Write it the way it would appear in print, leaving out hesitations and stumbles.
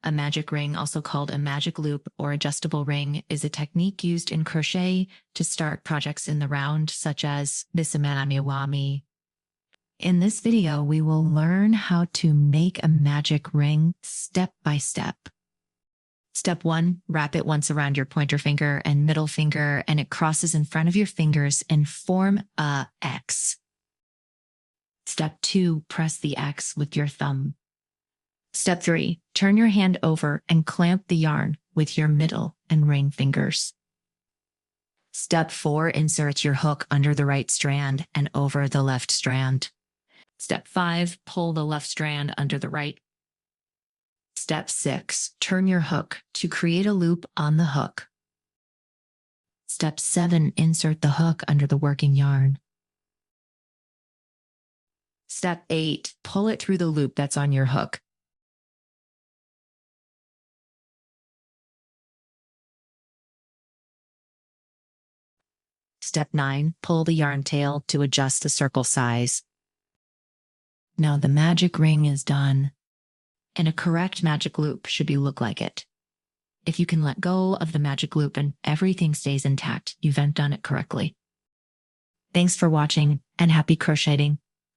A magic ring, also called a magic loop or adjustable ring, is a technique used in crochet to start projects in the round, such as this amigurumi. In this video, we will learn how to make a magic ring step by step. Step 1, wrap it once around your pointer finger and middle finger, and it crosses in front of your fingers and form a X. Step 2, press the X with your thumb. Step 3, turn your hand over and clamp the yarn with your middle and ring fingers. Step 4, insert your hook under the right strand and over the left strand. Step 5, pull the left strand under the right. Step 6, turn your hook to create a loop on the hook. Step 7, insert the hook under the working yarn. Step 8, pull it through the loop that's on your hook. Step 9, pull the yarn tail to adjust the circle size. Now the magic ring is done, and a correct magic loop should look like it. If you can let go of the magic loop and everything stays intact, you've done it correctly. Thanks for watching and happy crocheting.